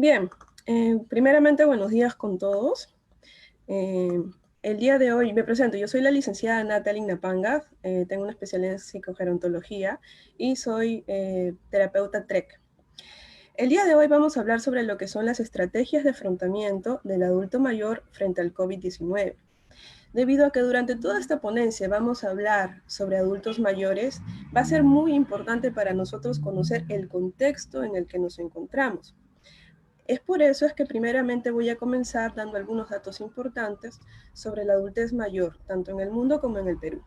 Bien, primeramente buenos días con todos. Eh, el día de hoy me presento, yo soy la licenciada Natalie Napanga, tengo una especialidad en psicogerontología y soy terapeuta TREC. El día de hoy vamos a hablar sobre lo que son las estrategias de afrontamiento del adulto mayor frente al COVID-19. Debido a que durante toda esta ponencia vamos a hablar sobre adultos mayores, va a ser muy importante para nosotros conocer el contexto en el que nos encontramos. Es por eso es que primeramente voy a comenzar dando algunos datos importantes sobre la adultez mayor, tanto en el mundo como en el Perú.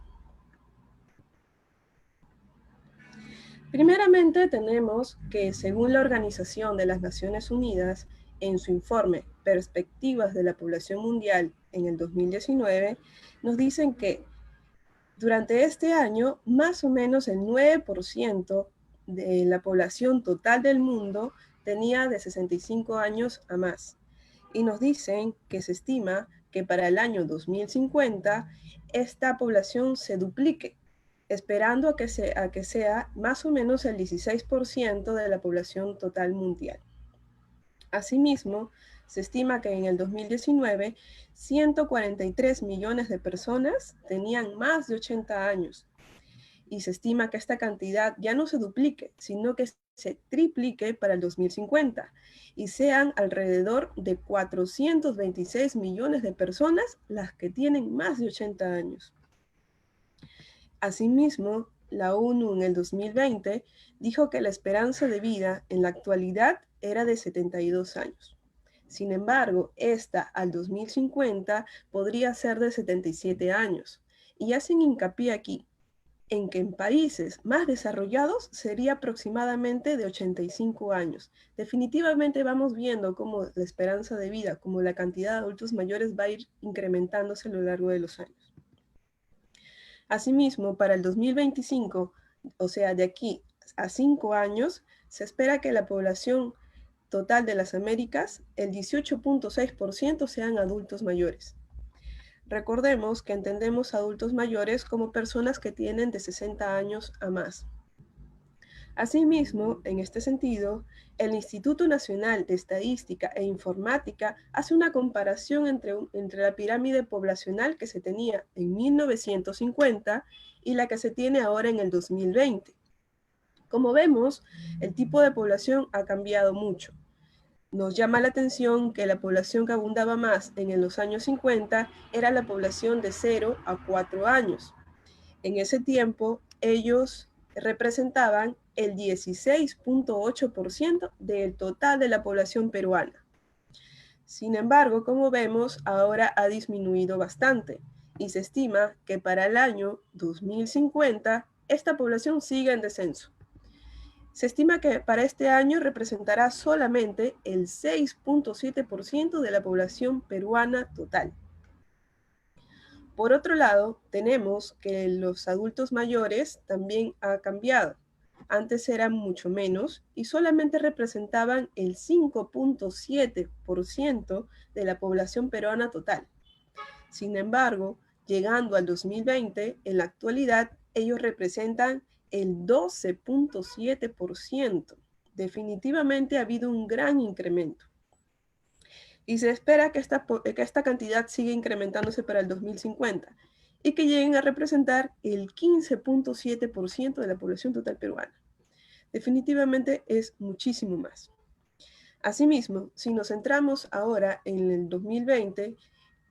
Primeramente tenemos que según la Organización de las Naciones Unidas, en su informe Perspectivas de la Población Mundial en el 2019, nos dicen que durante este año, más o menos el 9% de la población total del mundo tenía de 65 años a más. Y nos dicen que se estima que para el año 2050 esta población se duplique, esperando a que sea más o menos el 16% de la población total mundial. Asimismo, se estima que en el 2019, 143 millones de personas tenían más de 80 años. Y se estima que esta cantidad ya no se duplique, sino que se triplique para el 2050 y sean alrededor de 426 millones de personas las que tienen más de 80 años. Asimismo, la ONU en el 2020 dijo que la esperanza de vida en la actualidad era de 72 años. Sin embargo, esta al 2050 podría ser de 77 años. Y hacen hincapié aquí en que en países más desarrollados sería aproximadamente de 85 años. Definitivamente vamos viendo cómo la esperanza de vida, como la cantidad de adultos mayores va a ir incrementándose a lo largo de los años. Asimismo, para el 2025, o sea, de aquí a 5 años, se espera que la población total de las Américas, el 18.6% sean adultos mayores. Recordemos que entendemos adultos mayores como personas que tienen de 60 años a más. Asimismo, en este sentido, el Instituto Nacional de Estadística e Informática hace una comparación entre la pirámide poblacional que se tenía en 1950 y la que se tiene ahora en el 2020. Como vemos, el tipo de población ha cambiado mucho. Nos llama la atención que la población que abundaba más en los años 50 era la población de 0 a 4 años. En ese tiempo, ellos representaban el 16.8% del total de la población peruana. Sin embargo, como vemos, ahora ha disminuido bastante y se estima que para el año 2050 esta población siga en descenso. Se estima que para este año representará solamente el 6.7% de la población peruana total. Por otro lado, tenemos que los adultos mayores también ha cambiado. Antes eran mucho menos y solamente representaban el 5.7% de la población peruana total. Sin embargo, llegando al 2020, en la actualidad, ellos representan el 12.7%. Definitivamente ha habido un gran incremento. Y se espera que esta cantidad siga incrementándose para el 2050 y que lleguen a representar el 15.7% de la población total peruana. Definitivamente es muchísimo más. Asimismo, si nos centramos ahora en el 2020,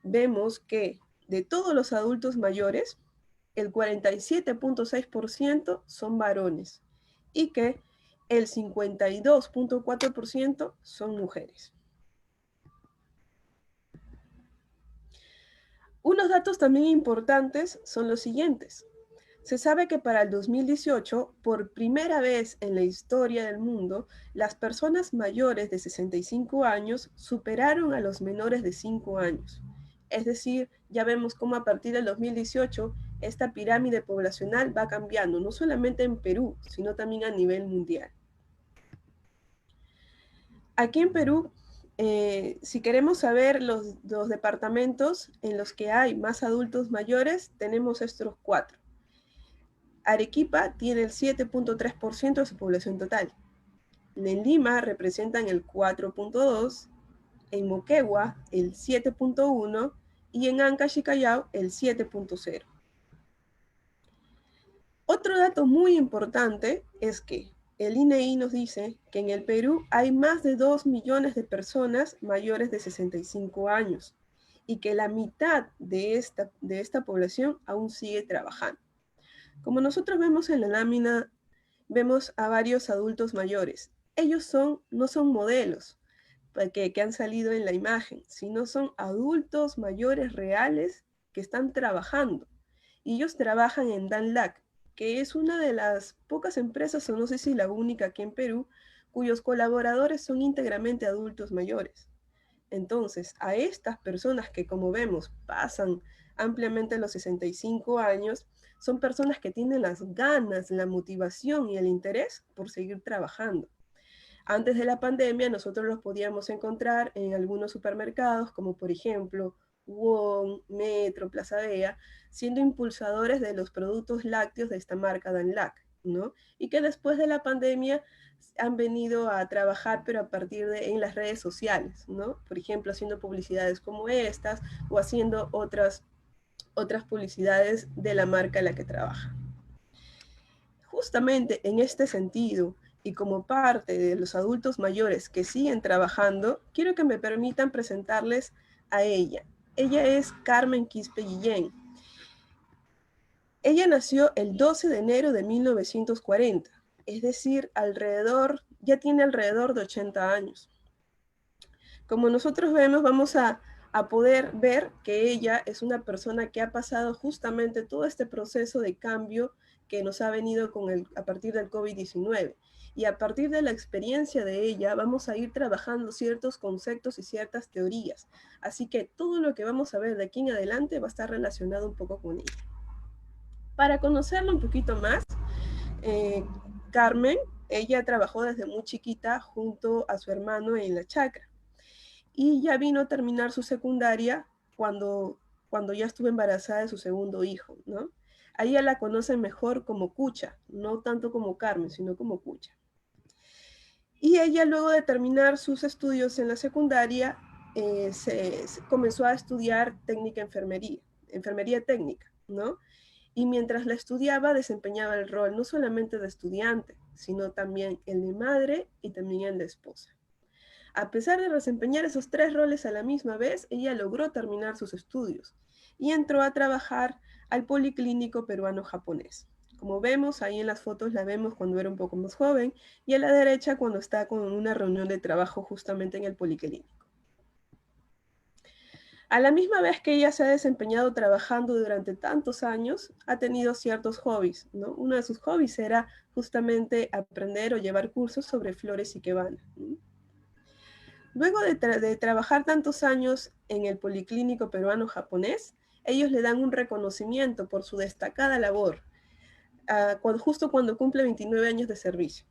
vemos que de todos los adultos mayores, el 47.6% son varones y que el 52.4% son mujeres. Unos datos también importantes son los siguientes. Se sabe que para el 2018, por primera vez en la historia del mundo, las personas mayores de 65 años superaron a los menores de 5 años. Es decir, ya vemos cómo a partir del 2018 esta pirámide poblacional va cambiando, no solamente en Perú, sino también a nivel mundial. Aquí en Perú, si queremos saber los departamentos en los que hay más adultos mayores, tenemos estos 4. Arequipa tiene el 7.3% de su población total. En Lima representan el 4.2%, en Moquegua el 7.1% y en Ancash y Callao el 7.0%. Otro dato muy importante es que el INEI nos dice que en el Perú hay más de 2 millones de personas mayores de 65 años y que la mitad de esta población aún sigue trabajando. Como nosotros vemos en la lámina, vemos a varios adultos mayores. Ellos no son modelos que han salido en la imagen, sino son adultos mayores reales que están trabajando. Y ellos trabajan en Danlac, que es una de las pocas empresas, o no sé si la única aquí en Perú, cuyos colaboradores son íntegramente adultos mayores. Entonces, a estas personas que, como vemos, pasan ampliamente los 65 años, son personas que tienen las ganas, la motivación y el interés por seguir trabajando. Antes de la pandemia, nosotros los podíamos encontrar en algunos supermercados, como por ejemplo, Wong, Metro, Plaza Vea, siendo impulsadores de los productos lácteos de esta marca Danlac, ¿no? Y que después de la pandemia han venido a trabajar, pero a partir en las redes sociales, ¿no? Por ejemplo, haciendo publicidades como estas o haciendo otras publicidades de la marca en la que trabaja. Justamente en este sentido, y como parte de los adultos mayores que siguen trabajando, quiero que me permitan presentarles a ella. Ella es Carmen Quispe Guillén. Ella nació el 12 de enero de 1940, es decir, ya tiene alrededor de 80 años. Como nosotros vemos, vamos a poder ver que ella es una persona que ha pasado justamente todo este proceso de cambio que nos ha venido a partir del COVID-19. Y a partir de la experiencia de ella vamos a ir trabajando ciertos conceptos y ciertas teorías. Así que todo lo que vamos a ver de aquí en adelante va a estar relacionado un poco con ella. Para conocerla un poquito más, Carmen, ella trabajó desde muy chiquita junto a su hermano en la chacra. Y ya vino a terminar su secundaria cuando ya estuvo embarazada de su segundo hijo, ¿no? A ella la conocen mejor como Cucha, no tanto como Carmen, sino como Cucha. Y ella, luego de terminar sus estudios en la secundaria, comenzó a estudiar enfermería técnica, ¿no? Y mientras la estudiaba, desempeñaba el rol no solamente de estudiante, sino también el de madre y también el de esposa. A pesar de desempeñar esos 3 roles a la misma vez, ella logró terminar sus estudios y entró a trabajar al Policlínico Peruano-Japonés. Como vemos, ahí en las fotos la vemos cuando era un poco más joven, y a la derecha cuando está con una reunión de trabajo justamente en el Policlínico. A la misma vez que ella se ha desempeñado trabajando durante tantos años, ha tenido ciertos hobbies, ¿no? Uno de sus hobbies era justamente aprender o llevar cursos sobre flores ikebana, ¿no? Luego de trabajar tantos años en el Policlínico Peruano-Japonés, ellos le dan un reconocimiento por su destacada labor, justo cuando cumple 29 años de servicio.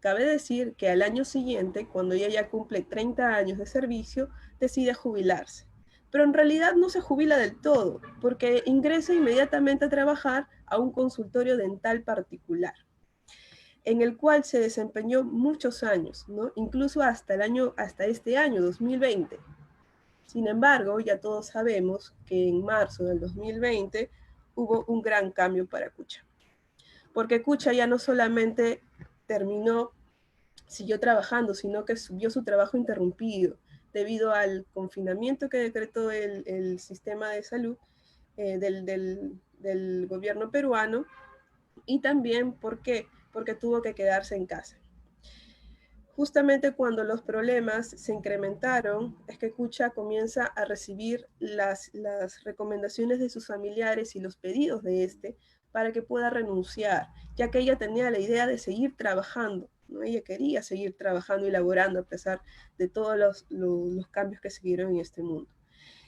Cabe decir que al año siguiente, cuando ella ya cumple 30 años de servicio, decide jubilarse. Pero en realidad no se jubila del todo, porque ingresa inmediatamente a trabajar a un consultorio dental particular, en el cual se desempeñó muchos años, ¿no? Incluso hasta este año 2020. Sin embargo, ya todos sabemos que en marzo del 2020 hubo un gran cambio para Cucha, porque Cucha ya no solamente siguió trabajando, sino que vio su trabajo interrumpido debido al confinamiento que decretó el sistema de salud del gobierno peruano, y también porque tuvo que quedarse en casa. Justamente cuando los problemas se incrementaron, es que Cucha comienza a recibir las recomendaciones de sus familiares y los pedidos de para que pueda renunciar, ya que ella tenía la idea de seguir trabajando, ¿no? Ella quería seguir trabajando y laborando a pesar de todos los cambios que se dieron en este mundo.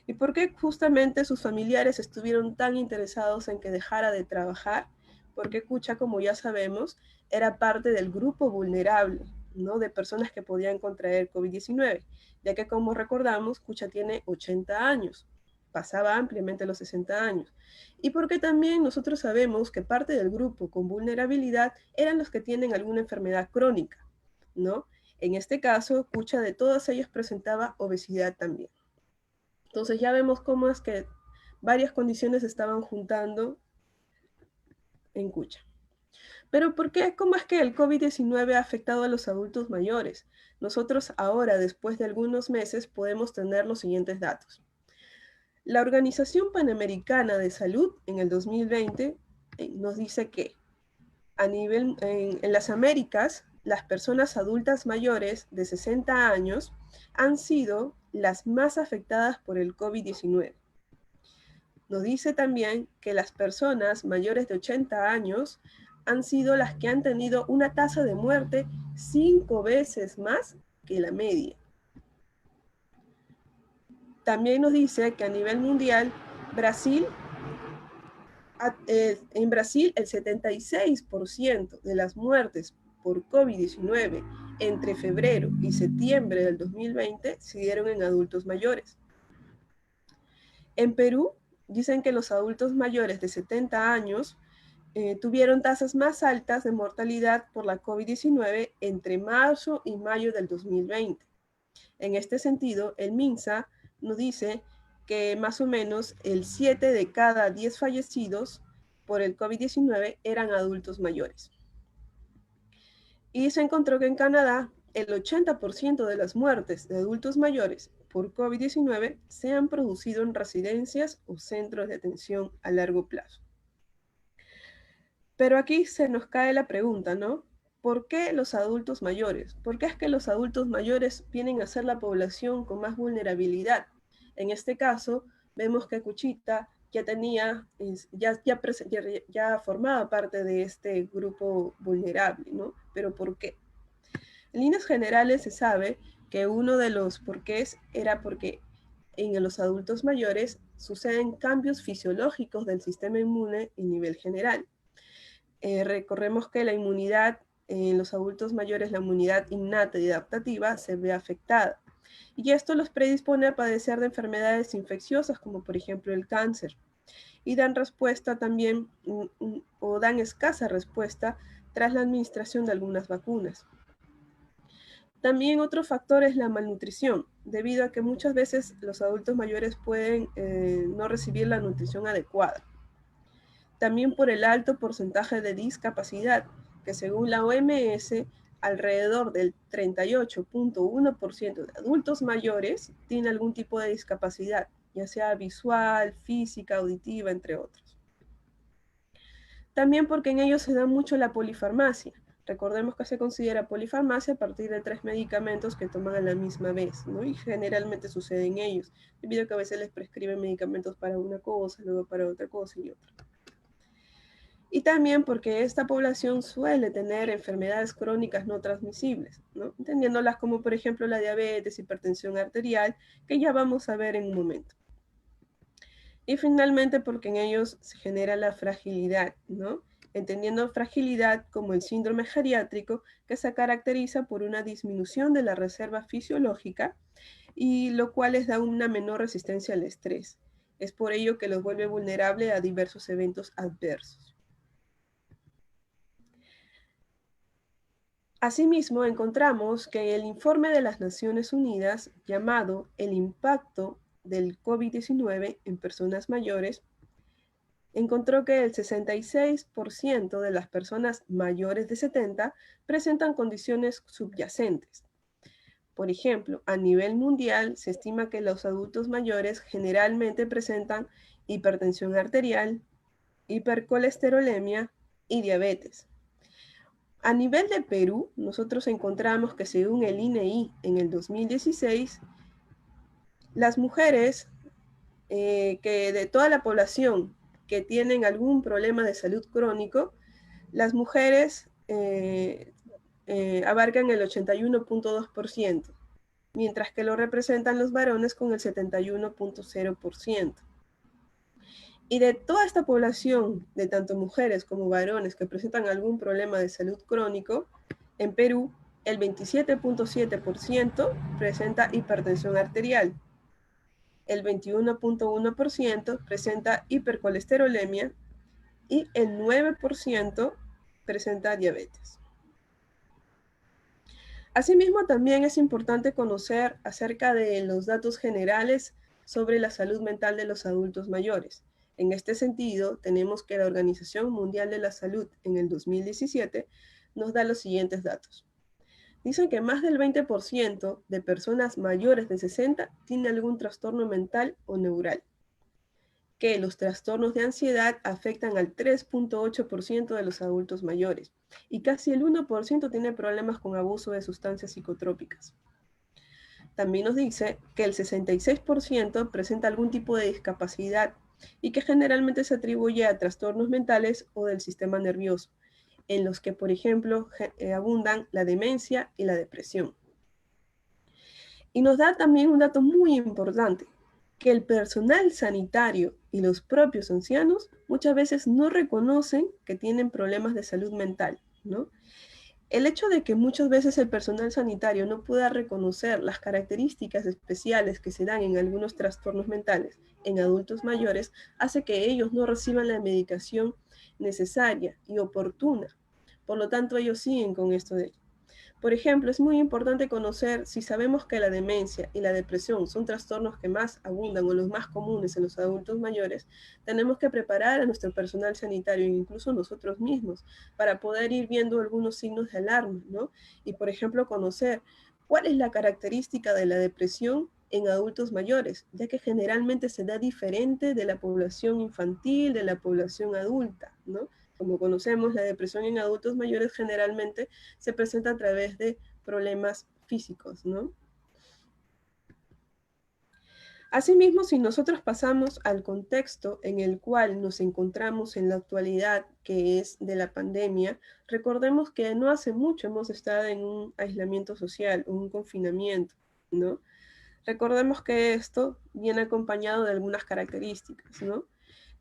¿Y por qué justamente sus familiares estuvieron tan interesados en que dejara de trabajar? Porque Cucha, como ya sabemos, era parte del grupo vulnerable, ¿no? De personas que podían contraer COVID-19, ya que, como recordamos, Cucha tiene 80 años, pasaba ampliamente los 60 años. Y porque también nosotros sabemos que parte del grupo con vulnerabilidad eran los que tienen alguna enfermedad crónica, ¿no? En este caso, Cucha de todas ellas presentaba obesidad también. Entonces ya vemos cómo es que varias condiciones se estaban juntando en Cucha. Pero ¿por qué? ¿Cómo es que el COVID-19 ha afectado a los adultos mayores? Nosotros ahora, después de algunos meses, podemos tener los siguientes datos. La Organización Panamericana de Salud en el 2020 nos dice que en las Américas, las personas adultas mayores de 60 años han sido las más afectadas por el COVID-19. Nos dice también que las personas mayores de 80 años han sido las que han tenido una tasa de muerte 5 veces más que la media. También nos dice que a nivel mundial, en Brasil el 76% de las muertes por COVID-19 entre febrero y septiembre del 2020 se dieron en adultos mayores. En Perú, dicen que los adultos mayores de 70 años tuvieron tasas más altas de mortalidad por la COVID-19 entre marzo y mayo del 2020. En este sentido, el MINSA nos dice que más o menos el 7 de cada 10 fallecidos por el COVID-19 eran adultos mayores. Y se encontró que en Canadá el 80% de las muertes de adultos mayores por COVID-19 se han producido en residencias o centros de atención a largo plazo. Pero aquí se nos cae la pregunta, ¿no? ¿Por qué los adultos mayores? ¿Por qué es que los adultos mayores vienen a ser la población con más vulnerabilidad? En este caso, vemos que Cuchita ya formaba parte de este grupo vulnerable, ¿no? Pero ¿por qué? En líneas generales se sabe que uno de los porqués era porque en los adultos mayores suceden cambios fisiológicos del sistema inmune a nivel general. Recordemos que la inmunidad en los adultos mayores, la inmunidad innata y adaptativa, se ve afectada. Y esto los predispone a padecer de enfermedades infecciosas, como por ejemplo el cáncer. Y dan respuesta también, o dan escasa respuesta, tras la administración de algunas vacunas. También otro factor es la malnutrición, debido a que muchas veces los adultos mayores pueden no recibir la nutrición adecuada. También por el alto porcentaje de discapacidad, que según la OMS, alrededor del 38.1% de adultos mayores tiene algún tipo de discapacidad, ya sea visual, física, auditiva, entre otros. También porque en ellos se da mucho la polifarmacia. Recordemos que se considera polifarmacia a partir de 3 medicamentos que toman a la misma vez, ¿no? Y generalmente sucede en ellos, debido a que a veces les prescriben medicamentos para una cosa, luego para otra cosa y otra. Y también porque esta población suele tener enfermedades crónicas no transmisibles, ¿no? Entendiéndolas como por ejemplo la diabetes, hipertensión arterial, que ya vamos a ver en un momento. Y finalmente porque en ellos se genera la fragilidad, ¿no? Entendiendo fragilidad como el síndrome geriátrico, que se caracteriza por una disminución de la reserva fisiológica, y lo cual les da una menor resistencia al estrés. Es por ello que los vuelve vulnerable a diversos eventos adversos. Asimismo, encontramos que el informe de las Naciones Unidas, llamado El impacto del COVID-19 en personas mayores, encontró que el 66% de las personas mayores de 70 presentan condiciones subyacentes. Por ejemplo, a nivel mundial se estima que los adultos mayores generalmente presentan hipertensión arterial, hipercolesterolemia y diabetes. A nivel de Perú, nosotros encontramos que según el INEI en el 2016, las mujeres que de toda la población que tienen algún problema de salud crónico, las mujeres abarcan el 81.2%, mientras que lo representan los varones con el 71.0%. Y de toda esta población, de tanto mujeres como varones que presentan algún problema de salud crónico, en Perú el 27.7% presenta hipertensión arterial, el 21.1% presenta hipercolesterolemia y el 9% presenta diabetes. Asimismo, también es importante conocer acerca de los datos generales sobre la salud mental de los adultos mayores. En este sentido, tenemos que la Organización Mundial de la Salud en el 2017 nos da los siguientes datos. Dicen que más del 20% de personas mayores de 60 tiene algún trastorno mental o neural, que los trastornos de ansiedad afectan al 3.8% de los adultos mayores y casi el 1% tiene problemas con abuso de sustancias psicotrópicas. También nos dice que el 66% presenta algún tipo de discapacidad y que generalmente se atribuye a trastornos mentales o del sistema nervioso, en los que, por ejemplo, abundan la demencia y la depresión. Y nos da también un dato muy importante, que el personal sanitario y los propios ancianos muchas veces no reconocen que tienen problemas de salud mental, ¿no? El hecho de que muchas veces el personal sanitario no pueda reconocer las características especiales que se dan en algunos trastornos mentales en adultos mayores hace que ellos no reciban la medicación necesaria y oportuna. Por lo tanto, ellos siguen con esto de por ejemplo, es muy importante conocer si sabemos que la demencia y la depresión son trastornos que más abundan o los más comunes en los adultos mayores, tenemos que preparar a nuestro personal sanitario e incluso nosotros mismos para poder ir viendo algunos signos de alarma, ¿no? Y, por ejemplo, conocer cuál es la característica de la depresión en adultos mayores, ya que generalmente se da diferente de la población infantil, de la población adulta, ¿no? Como conocemos, la depresión en adultos mayores generalmente se presenta a través de problemas físicos, ¿no? Asimismo, si nosotros pasamos al contexto en el cual nos encontramos en la actualidad, que es de la pandemia, recordemos que no hace mucho hemos estado en un aislamiento social, un confinamiento, ¿no? Recordemos que esto viene acompañado de algunas características, ¿no?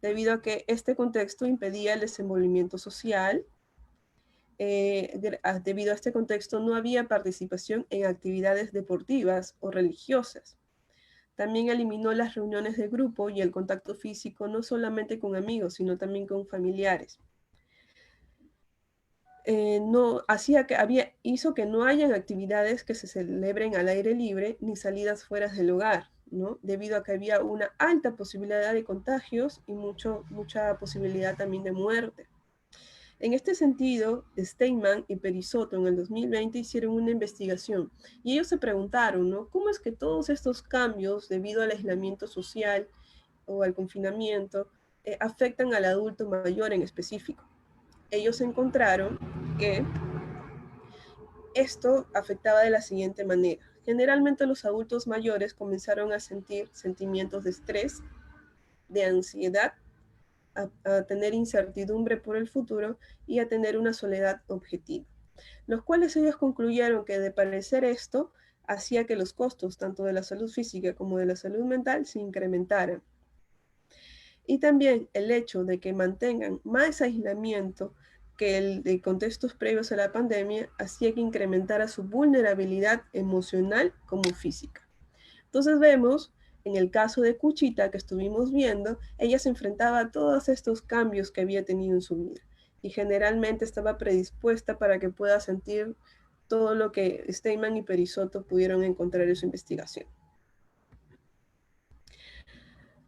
Debido a que este contexto impedía el desenvolvimiento social, debido a este contexto no había participación en actividades deportivas o religiosas. También eliminó las reuniones de grupo y el contacto físico no solamente con amigos, sino también con familiares. Hizo que no hayan actividades que se celebren al aire libre ni salidas fuera del hogar, ¿no? Debido a que había una alta posibilidad de contagios y mucha posibilidad también de muerte. En este sentido, Steinman y Perisotto en el 2020 hicieron una investigación y ellos se preguntaron, ¿no? ¿Cómo es que todos estos cambios debido al aislamiento social o al confinamiento afectan al adulto mayor en específico? Ellos encontraron que esto afectaba de la siguiente manera. Generalmente los adultos mayores comenzaron a sentir sentimientos de estrés, de ansiedad, a tener incertidumbre por el futuro y a tener una soledad objetiva, los cuales ellos concluyeron que de parecer esto hacía que los costos tanto de la salud física como de la salud mental se incrementaran. Y también el hecho de que mantengan más aislamiento que el de contextos previos a la pandemia hacía que incrementara su vulnerabilidad emocional como física. Entonces vemos, en el caso de Cuchita que estuvimos viendo, ella se enfrentaba a todos estos cambios que había tenido en su vida y generalmente estaba predispuesta para que pueda sentir todo lo que Steinman y Perisotto pudieron encontrar en su investigación.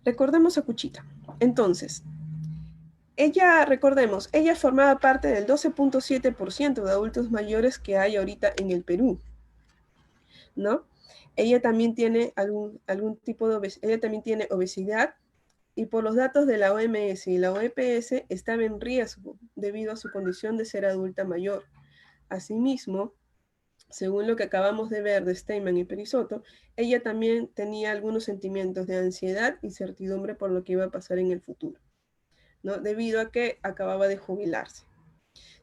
Recordemos a Cuchita. Entonces, recordemos, ella formaba parte del 12.7% de adultos mayores que hay ahorita en el Perú, ¿no? Ella también tiene algún tipo de obesidad, ella también tiene obesidad y por los datos de la OMS y la OPS estaba en riesgo debido a su condición de ser adulta mayor. Asimismo, según lo que acabamos de ver de Steinman y Perisotto, ella también tenía algunos sentimientos de ansiedad y certidumbre por lo que iba a pasar en el futuro, ¿no? Debido a que acababa de jubilarse.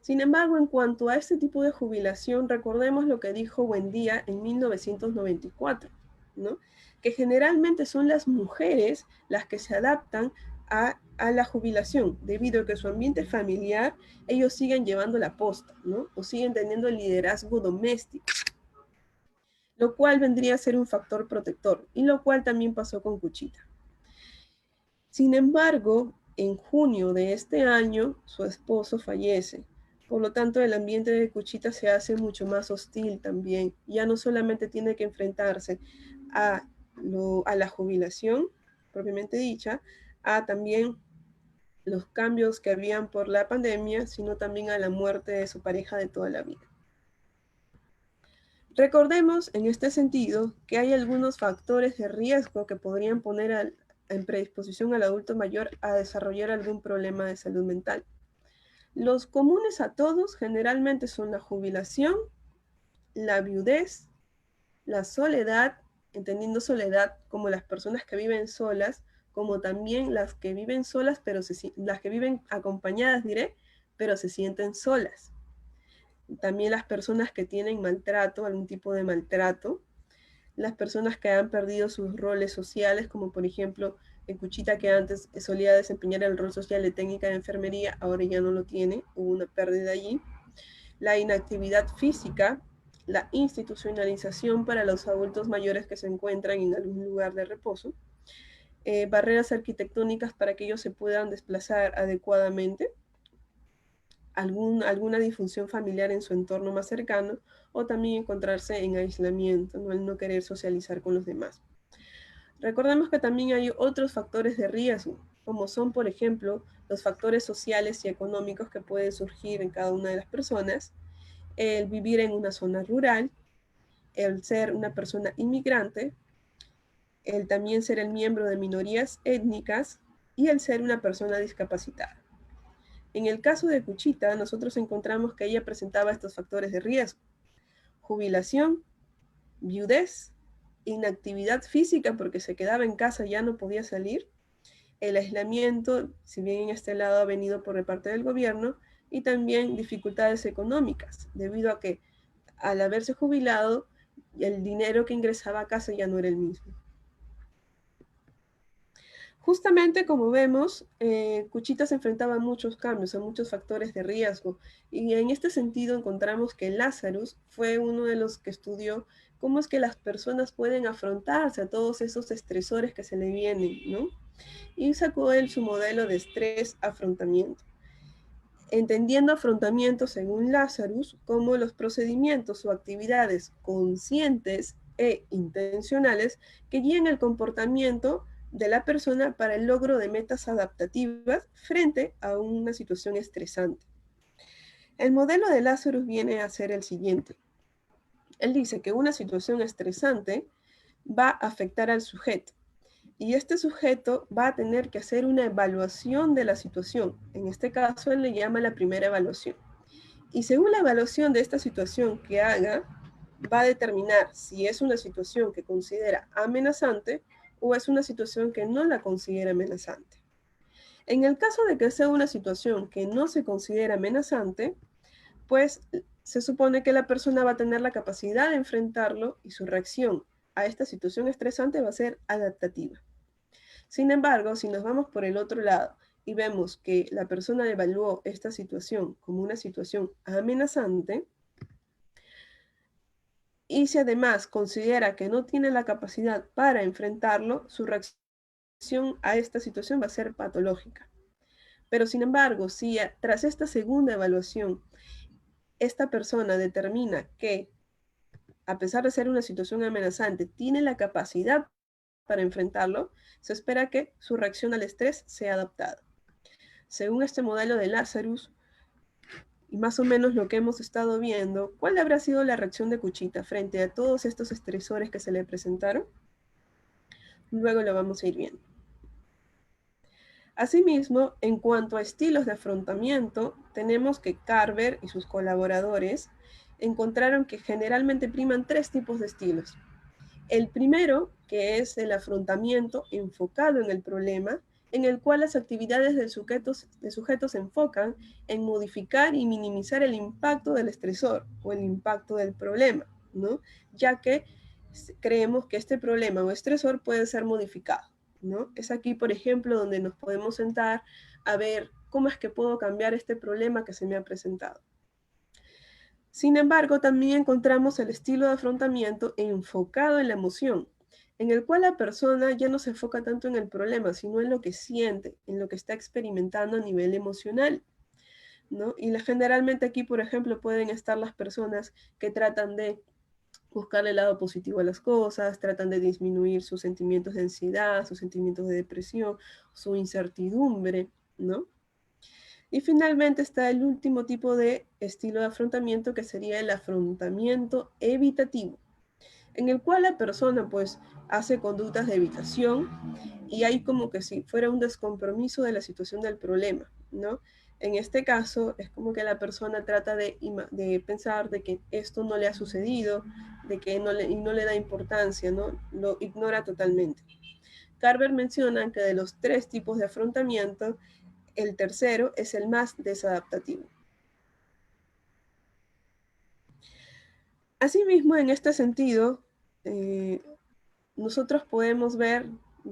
Sin embargo, en cuanto a este tipo de jubilación, recordemos lo que dijo Buendía en 1994, ¿no? Que generalmente son las mujeres las que se adaptan a la jubilación, debido a que su ambiente familiar, ellos siguen llevando la posta, ¿no? O siguen teniendo el liderazgo doméstico, lo cual vendría a ser un factor protector, y lo cual también pasó con Cuchita. Sin embargo, en junio de este año, su esposo fallece, Por lo tanto, el ambiente de Cuchita se hace mucho más hostil también. Ya no solamente tiene que enfrentarse a, a la jubilación, propiamente dicha, a también los cambios que habían por la pandemia, sino también a la muerte de su pareja de toda la vida. Recordemos en este sentido que hay algunos factores de riesgo que podrían poner en predisposición al adulto mayor a desarrollar algún problema de salud mental. Los comunes a todos generalmente son la jubilación, la viudez, la soledad, entendiendo soledad como las personas que viven solas, como también las que viven solas, pero las que viven acompañadas, diré, pero se sienten solas. También las personas que tienen maltrato, algún tipo de maltrato, las personas que han perdido sus roles sociales, como por ejemplo en Cuchita, que antes solía desempeñar el rol social de técnica de enfermería, ahora ya no lo tiene, hubo una pérdida allí. La inactividad física, la institucionalización para los adultos mayores que se encuentran en algún lugar de reposo, barreras arquitectónicas para que ellos se puedan desplazar adecuadamente, alguna disfunción familiar en su entorno más cercano, o también encontrarse en aislamiento, ¿no? El no querer socializar con los demás. Recordemos que también hay otros factores de riesgo, como son, por ejemplo, los factores sociales y económicos que pueden surgir en cada una de las personas, el vivir en una zona rural, el ser una persona inmigrante, el también ser el miembro de minorías étnicas y el ser una persona discapacitada. En el caso de Cuchita, nosotros encontramos que ella presentaba estos factores de riesgo: jubilación, viudez, inactividad física porque se quedaba en casa, ya no podía salir, el aislamiento, si bien en este lado ha venido por parte del gobierno, y también dificultades económicas, debido a que al haberse jubilado, el dinero que ingresaba a casa ya no era el mismo. Justamente como vemos, Cuchita se enfrentaba a muchos cambios, a muchos factores de riesgo, y en este sentido encontramos que Lazarus fue uno de los que estudió cómo es que las personas pueden afrontarse a todos esos estresores que se le vienen, ¿no? Y sacó él su modelo de estrés afrontamiento, entendiendo afrontamiento según Lazarus como los procedimientos o actividades conscientes e intencionales que guían el comportamiento de la persona para el logro de metas adaptativas frente a una situación estresante. El modelo de Lazarus viene a ser el siguiente. Él dice que una situación estresante va a afectar al sujeto, y este sujeto va a tener que hacer una evaluación de la situación. En este caso, él le llama la primera evaluación. Y según la evaluación de esta situación que haga, va a determinar si es una situación que considera amenazante o es una situación que no la considera amenazante. En el caso de que sea una situación que no se considera amenazante, pues se supone que la persona va a tener la capacidad de enfrentarlo y su reacción a esta situación estresante va a ser adaptativa. Sin embargo, si nos vamos por el otro lado y vemos que la persona evaluó esta situación como una situación amenazante, y si además considera que no tiene la capacidad para enfrentarlo, su reacción a esta situación va a ser patológica. Pero sin embargo, si tras esta segunda evaluación, esta persona determina que, a pesar de ser una situación amenazante, tiene la capacidad para enfrentarlo, se espera que su reacción al estrés sea adaptada. Según este modelo de Lazarus, y más o menos lo que hemos estado viendo, ¿cuál habrá sido la reacción de Cuchita frente a todos estos estresores que se le presentaron? Luego lo vamos a ir viendo. Asimismo, en cuanto a estilos de afrontamiento, tenemos que Carver y sus colaboradores encontraron que generalmente priman tres tipos de estilos. El primero, que es el afrontamiento enfocado en el problema, en el cual las actividades de sujetos se enfocan en modificar y minimizar el impacto del estresor o el impacto del problema, ¿no? Ya que creemos que este problema o estresor puede ser modificado, ¿no? Es aquí, por ejemplo, donde nos podemos sentar a ver cómo es que puedo cambiar este problema que se me ha presentado. Sin embargo, también encontramos el estilo de afrontamiento enfocado en la emoción, en el cual la persona ya no se enfoca tanto en el problema, sino en lo que siente, en lo que está experimentando a nivel emocional. ¿no? Y generalmente aquí, por ejemplo, pueden estar las personas que tratan de buscar el lado positivo a las cosas, tratan de disminuir sus sentimientos de ansiedad, sus sentimientos de depresión, su incertidumbre, ¿no? Y finalmente está el último tipo de estilo de afrontamiento, que sería el afrontamiento evitativo, en el cual la persona pues hace conductas de evitación y hay como que si fuera un descompromiso de la situación del problema, ¿no? En este caso es como que la persona trata de pensar de que esto no le ha sucedido, de que no le da importancia, ¿no? Lo ignora totalmente. Carver menciona que de los 3 tipos de afrontamiento, el tercero es el más desadaptativo. Asimismo, en este sentido, nosotros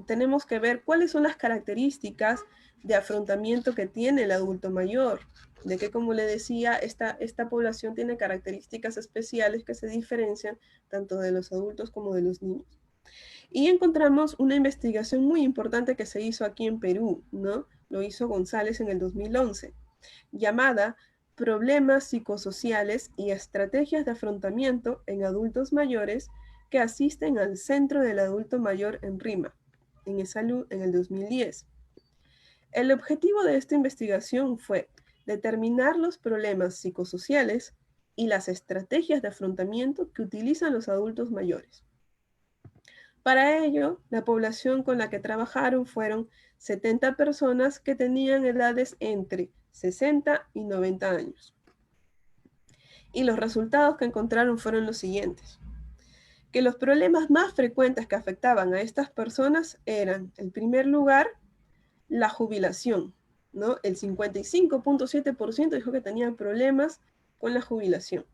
tenemos que ver cuáles son las características de afrontamiento que tiene el adulto mayor, de que, como le decía, esta población tiene características especiales que se diferencian tanto de los adultos como de los niños. Y encontramos una investigación muy importante que se hizo aquí en Perú, ¿no? Lo hizo González en el 2011, llamada Problemas psicosociales y estrategias de afrontamiento en adultos mayores que asisten al Centro del Adulto Mayor en Rima, en Esalud, en el 2010. El objetivo de esta investigación fue determinar los problemas psicosociales y las estrategias de afrontamiento que utilizan los adultos mayores. Para ello, la población con la que trabajaron fueron 70 personas que tenían edades entre 60 y 90 años. Y los resultados que encontraron fueron los siguientes: que los problemas más frecuentes que afectaban a estas personas eran, en primer lugar, la jubilación, ¿no? El 55.7% dijo que tenían problemas con la jubilación.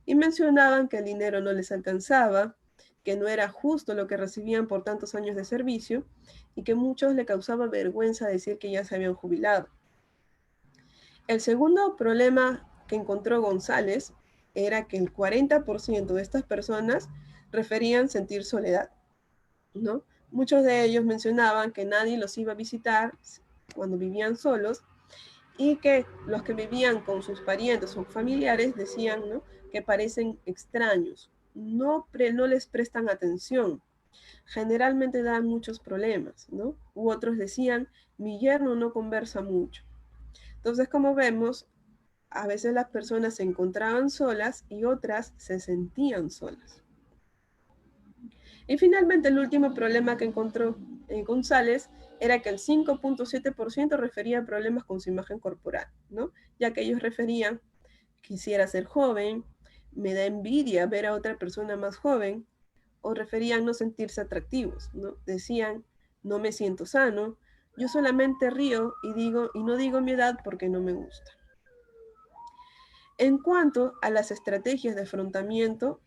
Y mencionaban que el dinero no les alcanzaba, que no era justo lo que recibían por tantos años de servicio y que a muchos le causaba vergüenza decir que ya se habían jubilado. El segundo problema que encontró González era que el 40% de estas personas referían sentir soledad, ¿no? Muchos de ellos mencionaban que nadie los iba a visitar cuando vivían solos y que los que vivían con sus parientes o familiares decían, ¿no?, que parecen extraños, no les prestan atención, generalmente dan muchos problemas, ¿no? U otros decían, mi yerno no conversa mucho. Entonces, como vemos, a veces las personas se encontraban solas y otras se sentían solas. Y finalmente el último problema que encontró González era que el 5.7% refería a problemas con su imagen corporal, ¿no? Ya que ellos referían, quisiera ser joven, me da envidia ver a otra persona más joven, o referían no sentirse atractivos, ¿no? Decían, no me siento sano, yo solamente río y no digo mi edad porque no me gusta. En cuanto a las estrategias de afrontamiento,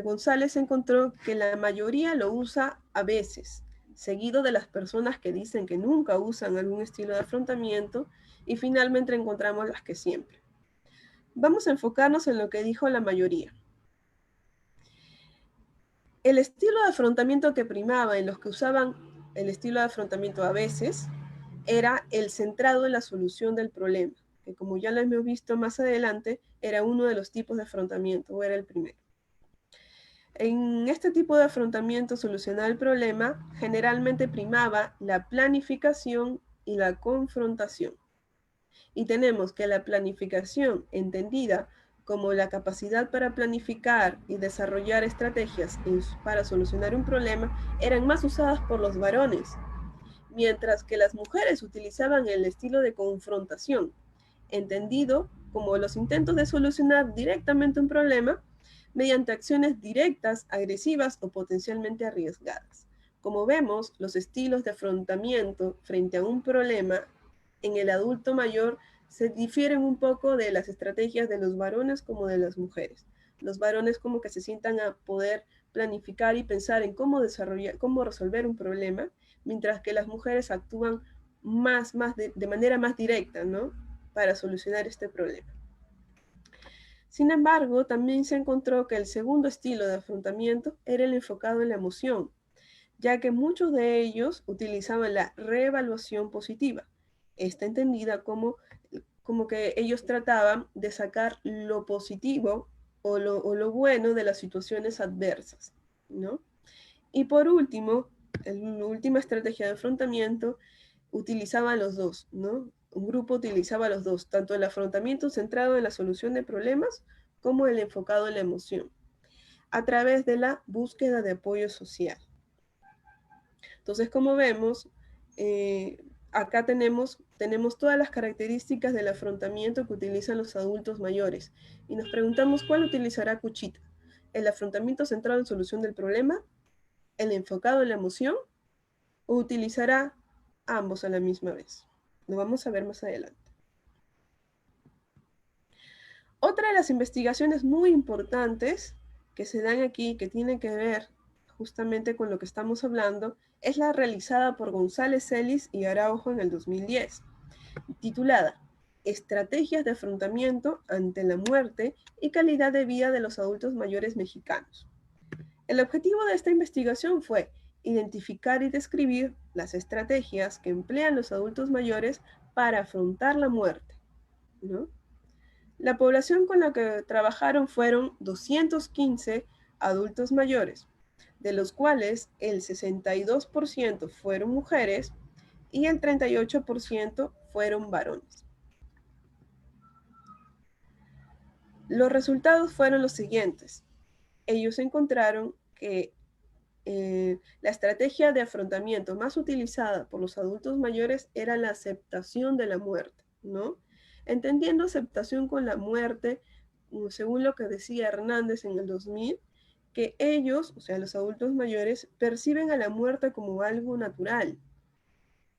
González encontró que la mayoría lo usa a veces, seguido de las personas que dicen que nunca usan algún estilo de afrontamiento, y finalmente encontramos las que siempre. Vamos a enfocarnos en lo que dijo la mayoría. El estilo de afrontamiento que primaba en los que usaban el estilo de afrontamiento a veces era el centrado en la solución del problema, que, como ya lo hemos visto más adelante, era uno de los tipos de afrontamiento, o era el primero. En este tipo de afrontamiento, solucionar el problema, generalmente primaba la planificación y la confrontación. Y tenemos que la planificación, entendida como la capacidad para planificar y desarrollar estrategias para solucionar un problema, eran más usadas por los varones, mientras que las mujeres utilizaban el estilo de confrontación, entendido como los intentos de solucionar directamente un problema mediante acciones directas, agresivas o potencialmente arriesgadas. Como vemos, los estilos de afrontamiento frente a un problema en el adulto mayor se difieren un poco de las estrategias de los varones como de las mujeres. Los varones como que se sientan a poder planificar y pensar en cómo resolver un problema, mientras que las mujeres actúan de manera más directa, ¿no?, para solucionar este problema. Sin embargo, también se encontró que el segundo estilo de afrontamiento era el enfocado en la emoción, ya que muchos de ellos utilizaban la reevaluación positiva, esta entendida como como que ellos trataban de sacar lo positivo o lo bueno de las situaciones adversas, ¿no? Y por último, la última estrategia de afrontamiento utilizaba los dos, ¿no? Un grupo utilizaba los dos, tanto el afrontamiento centrado en la solución de problemas como el enfocado en la emoción, a través de la búsqueda de apoyo social. Entonces, como vemos, acá tenemos todas las características del afrontamiento que utilizan los adultos mayores. Y nos preguntamos cuál utilizará Cuchita. ¿El afrontamiento centrado en solución del problema? ¿El enfocado en la emoción? ¿O utilizará ambos a la misma vez? Lo vamos a ver más adelante. Otra de las investigaciones muy importantes que se dan aquí, que tienen que ver justamente con lo que estamos hablando, es la realizada por González Celis y Araujo en el 2010, titulada Estrategias de afrontamiento ante la muerte y calidad de vida de los adultos mayores mexicanos. El objetivo de esta investigación fue identificar y describir las estrategias que emplean los adultos mayores para afrontar la muerte, ¿no? La población con la que trabajaron fueron 215 adultos mayores, de los cuales el 62% fueron mujeres y el 38% fueron varones. Los resultados fueron los siguientes. Ellos encontraron que la estrategia de afrontamiento más utilizada por los adultos mayores era la aceptación de la muerte, ¿no? Entendiendo aceptación con la muerte, según lo que decía Hernández en el 2000, que ellos, o sea, los adultos mayores, perciben a la muerte como algo natural,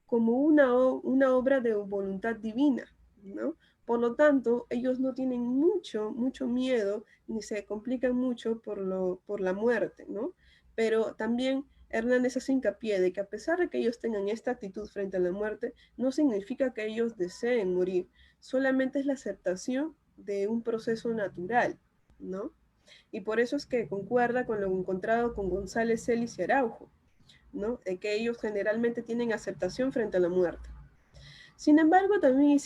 como una obra de voluntad divina, ¿no? Por lo tanto, ellos no tienen mucho miedo, ni se complican mucho por la muerte, ¿no? Pero también Hernández hace hincapié de que a pesar de que ellos tengan esta actitud frente a la muerte, no significa que ellos deseen morir, solamente es la aceptación de un proceso natural, ¿no? Y por eso es que concuerda con lo encontrado con González Celis y Araujo, ¿no? De que ellos generalmente tienen aceptación frente a la muerte. Sin embargo, también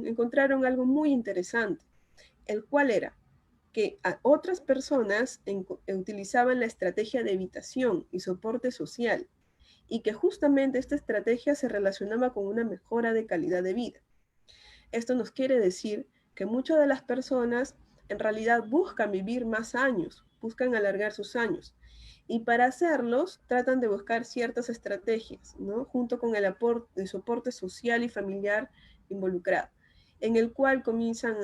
encontraron algo muy interesante, el cual era que a otras personas utilizaban la estrategia de evitación y soporte social, y que justamente esta estrategia se relacionaba con una mejora de calidad de vida. Esto nos quiere decir que muchas de las personas en realidad buscan vivir más años, buscan alargar sus años. Y para hacerlos, tratan de buscar ciertas estrategias, ¿no? Junto con el aporte de soporte social y familiar involucrado, en el cual comienzan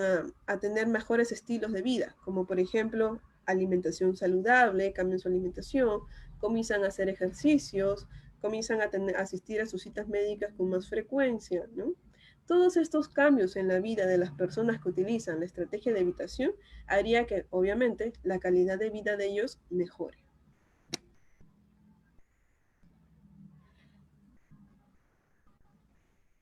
a tener mejores estilos de vida, como por ejemplo alimentación saludable, cambian su alimentación, comienzan a hacer ejercicios, comienzan a asistir a sus citas médicas con más frecuencia, ¿no? Todos estos cambios en la vida de las personas que utilizan la estrategia de evitación haría que, obviamente, la calidad de vida de ellos mejore.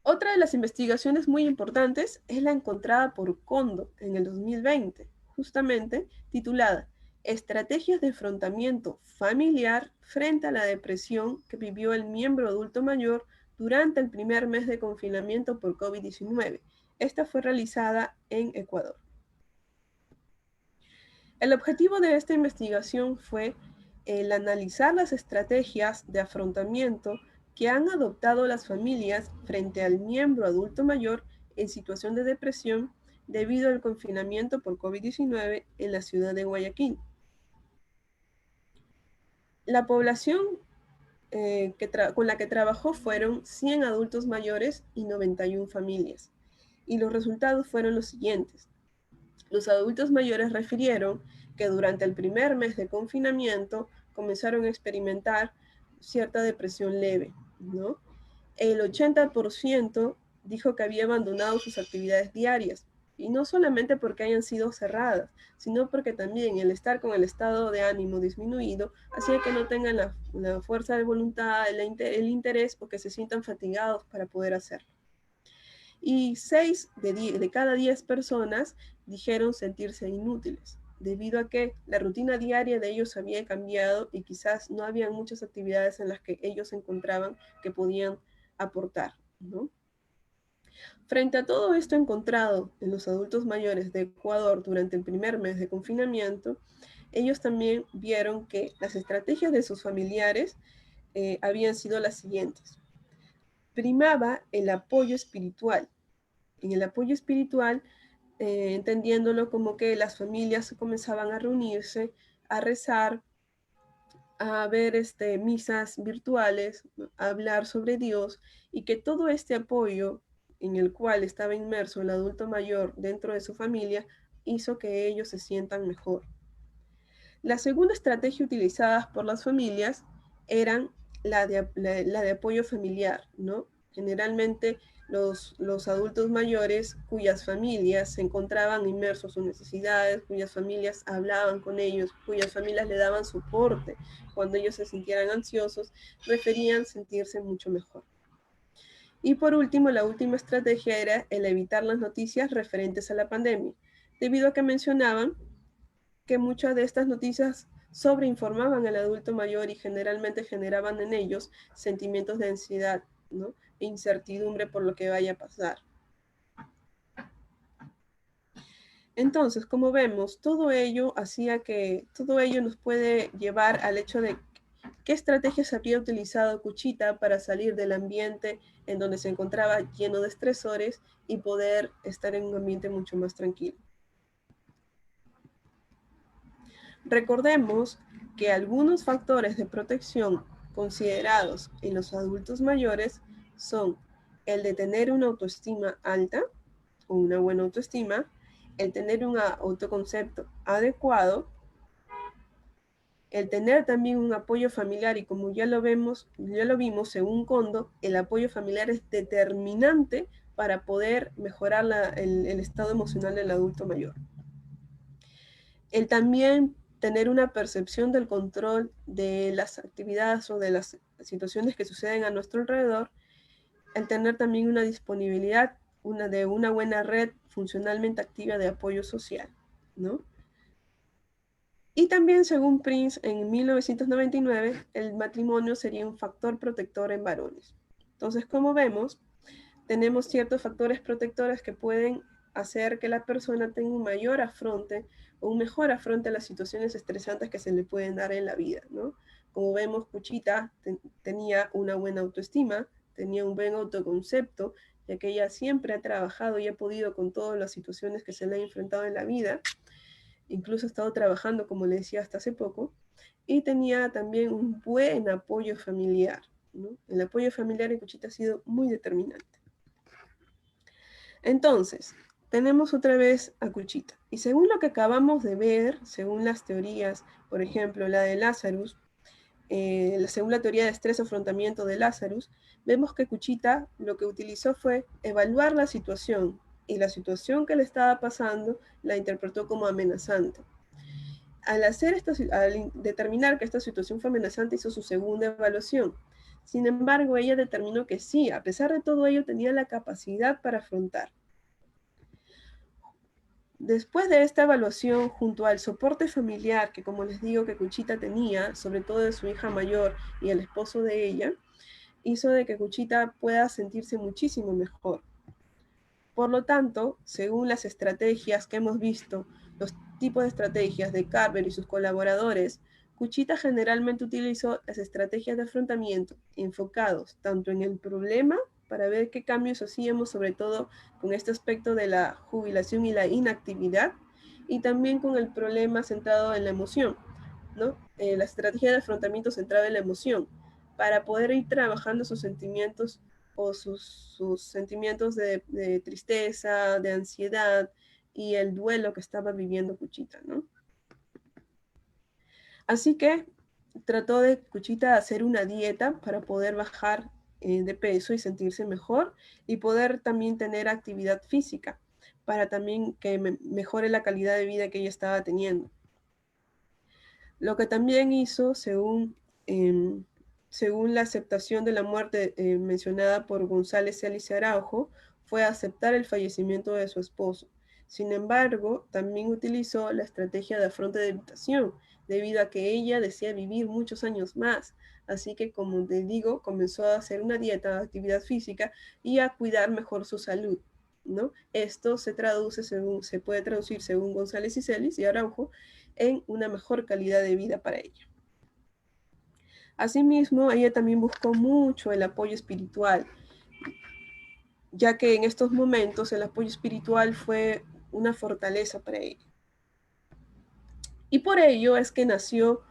Otra de las investigaciones muy importantes es la encontrada por Kondo en el 2020, justamente titulada Estrategias de afrontamiento familiar frente a la depresión que vivió el miembro adulto mayor durante el primer mes de confinamiento por COVID-19. Esta fue realizada en Ecuador. El objetivo de esta investigación fue el analizar las estrategias de afrontamiento que han adoptado las familias frente al miembro adulto mayor en situación de depresión debido al confinamiento por COVID-19 en la ciudad de Guayaquil. La población con la que trabajó fueron 100 adultos mayores y 91 familias. Y los resultados fueron los siguientes. Los adultos mayores refirieron que durante el primer mes de confinamiento comenzaron a experimentar cierta depresión leve, ¿no? El 80% dijo que había abandonado sus actividades diarias, y no solamente porque hayan sido cerradas, sino porque también el estar con el estado de ánimo disminuido hacía que no tengan la fuerza de voluntad, el interés o que se sientan fatigados para poder hacerlo. Y 6 de cada 10 personas dijeron sentirse inútiles, debido a que la rutina diaria de ellos había cambiado y quizás no había muchas actividades en las que ellos encontraban que podían aportar, ¿no? Frente a todo esto encontrado en los adultos mayores de Ecuador durante el primer mes de confinamiento, ellos también vieron que las estrategias de sus familiares habían sido las siguientes. Primaba el apoyo espiritual. En el apoyo espiritual, entendiéndolo como que las familias comenzaban a reunirse, a rezar, a ver misas virtuales, a hablar sobre Dios, y que todo este apoyo en el cual estaba inmerso el adulto mayor dentro de su familia hizo que ellos se sientan mejor. La segunda estrategia utilizada por las familias eran la de apoyo familiar, ¿no? Generalmente los adultos mayores cuyas familias se encontraban inmersos en sus necesidades, cuyas familias hablaban con ellos, cuyas familias le daban soporte cuando ellos se sintieran ansiosos, preferían sentirse mucho mejor. Y por último, la última estrategia era el evitar las noticias referentes a la pandemia, debido a que mencionaban que muchas de estas noticias sobreinformaban al adulto mayor y generalmente generaban en ellos sentimientos de ansiedad, ¿no? E incertidumbre por lo que vaya a pasar. Entonces, como vemos, todo ello nos puede llevar al hecho de qué estrategias habría utilizado Cuchita para salir del ambiente en donde se encontraba lleno de estresores y poder estar en un ambiente mucho más tranquilo. Recordemos que algunos factores de protección considerados en los adultos mayores son el de tener una autoestima alta o una buena autoestima, el tener un autoconcepto adecuado, el tener también un apoyo familiar, y como ya lo vimos según Kondo, el apoyo familiar es determinante para poder mejorar el estado emocional del adulto mayor. El también tener una percepción del control de las actividades o de las situaciones que suceden a nuestro alrededor, el tener también una disponibilidad de una buena red funcionalmente activa de apoyo social, ¿no? Y también, según Prince, en 1999, el matrimonio sería un factor protector en varones. Entonces, como vemos, tenemos ciertos factores protectores que pueden hacer que la persona tenga un mayor afronte o un mejor afronte a las situaciones estresantes que se le pueden dar en la vida, ¿no? Como vemos, Cuchita tenía una buena autoestima, tenía un buen autoconcepto, ya que ella siempre ha trabajado y ha podido con todas las situaciones que se le han enfrentado en la vida. Incluso ha estado trabajando, como le decía, hasta hace poco, y tenía también un buen apoyo familiar, ¿no? El apoyo familiar en Cuchita ha sido muy determinante. Entonces, tenemos otra vez a Cuchita. Y según lo que acabamos de ver, según las teorías, por ejemplo, la de Lazarus, según la teoría de estrés-afrontamiento de Lazarus, vemos que Cuchita lo que utilizó fue evaluar la situación, y la situación que le estaba pasando la interpretó como amenazante. Al determinar que esta situación fue amenazante, hizo su segunda evaluación. Sin embargo, ella determinó que sí, a pesar de todo ello, tenía la capacidad para afrontar. Después de esta evaluación, junto al soporte familiar que, como les digo, que Cuchita tenía, sobre todo de su hija mayor y el esposo de ella, hizo de que Cuchita pueda sentirse muchísimo mejor. Por lo tanto, según las estrategias que hemos visto, los tipos de estrategias de Carver y sus colaboradores, Cuchita generalmente utilizó las estrategias de afrontamiento enfocados tanto en el problema para ver qué cambios hacíamos, sobre todo con este aspecto de la jubilación y la inactividad, y también con el problema centrado en la emoción, ¿no? La estrategia de afrontamiento centrada en la emoción, para poder ir trabajando sus sentimientos o sus sentimientos de tristeza, de ansiedad y el duelo que estaba viviendo Cuchita, ¿no? Así que trató de Cuchita hacer una dieta para poder bajar de peso y sentirse mejor, y poder también tener actividad física para también que mejore la calidad de vida que ella estaba teniendo. Lo que también hizo, según la aceptación de la muerte mencionada por González Celis Araujo, fue aceptar el fallecimiento de su esposo. Sin embargo, también utilizó la estrategia de afronte de evitación, debido a que ella desea vivir muchos años más. Así que, como te digo, comenzó a hacer una dieta, actividad física y a cuidar mejor su salud, ¿no? Esto se puede traducir según González y Celis y Araujo en una mejor calidad de vida para ella. Asimismo, ella también buscó mucho el apoyo espiritual, ya que en estos momentos el apoyo espiritual fue una fortaleza para ella. Y por ello es que nació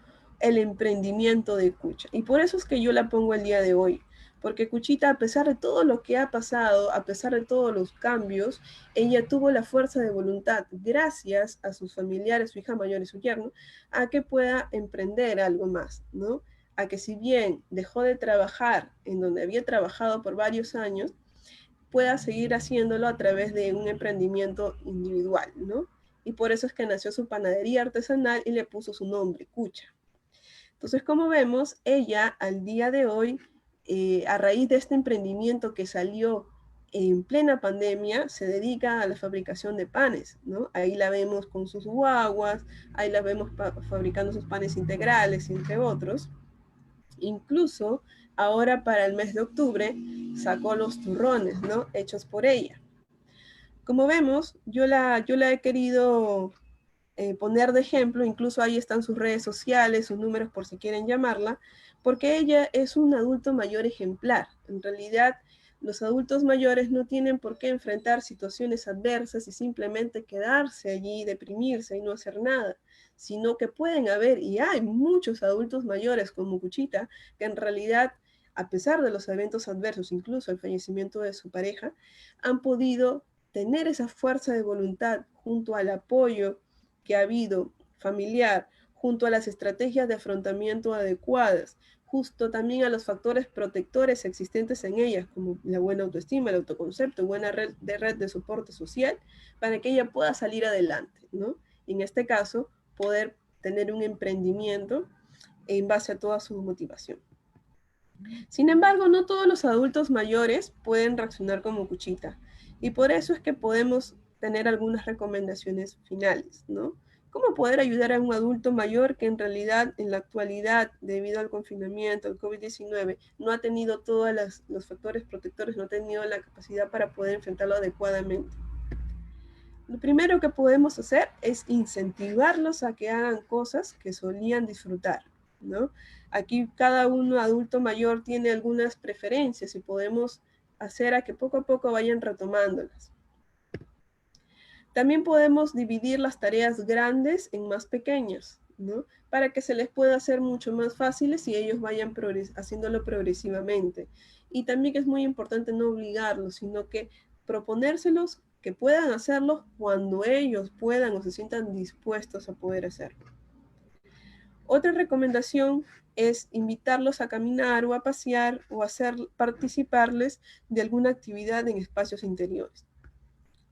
el emprendimiento de Cucha. Y por eso es que yo la pongo el día de hoy. Porque Cuchita, a pesar de todo lo que ha pasado, a pesar de todos los cambios, ella tuvo la fuerza de voluntad, gracias a sus familiares, su hija mayor y su yerno, a que pueda emprender algo más, ¿no? A que si bien dejó de trabajar en donde había trabajado por varios años, pueda seguir haciéndolo a través de un emprendimiento individual, ¿no? Y por eso es que nació su panadería artesanal y le puso su nombre, Cucha. Entonces, como vemos, ella al día de hoy, a raíz de este emprendimiento que salió en plena pandemia, se dedica a la fabricación de panes, ¿no? Ahí la vemos con sus guaguas, ahí la vemos fabricando sus panes integrales, entre otros. Incluso ahora para el mes de octubre sacó los turrones, ¿no? Hechos por ella. Como vemos, yo la he querido poner de ejemplo, incluso ahí están sus redes sociales, sus números por si quieren llamarla, porque ella es un adulto mayor ejemplar. En realidad, los adultos mayores no tienen por qué enfrentar situaciones adversas y simplemente quedarse allí, deprimirse y no hacer nada, sino que pueden haber, y hay muchos adultos mayores como Cuchita, que en realidad, a pesar de los eventos adversos, incluso el fallecimiento de su pareja, han podido tener esa fuerza de voluntad junto al apoyo que ha habido familiar, junto a las estrategias de afrontamiento adecuadas, justo también a los factores protectores existentes en ellas, como la buena autoestima, el autoconcepto, buena red de soporte social, para que ella pueda salir adelante, ¿no? Y en este caso, poder tener un emprendimiento en base a toda su motivación. Sin embargo, no todos los adultos mayores pueden reaccionar como Cuchita, y por eso es que podemos tener algunas recomendaciones finales, ¿no? ¿Cómo poder ayudar a un adulto mayor que en realidad en la actualidad, debido al confinamiento, al COVID-19, no ha tenido todos los factores protectores, no ha tenido la capacidad para poder enfrentarlo adecuadamente? Lo primero que podemos hacer es incentivarlos a que hagan cosas que solían disfrutar, ¿no? Aquí cada uno adulto mayor tiene algunas preferencias y podemos hacer a que poco a poco vayan retomándolas. También podemos dividir las tareas grandes en más pequeñas, ¿no? Para que se les pueda hacer mucho más fáciles y ellos vayan haciéndolo progresivamente. Y también es muy importante no obligarlos, sino que proponérselos que puedan hacerlo cuando ellos puedan o se sientan dispuestos a poder hacerlo. Otra recomendación es invitarlos a caminar o a pasear o participarles de alguna actividad en espacios interiores.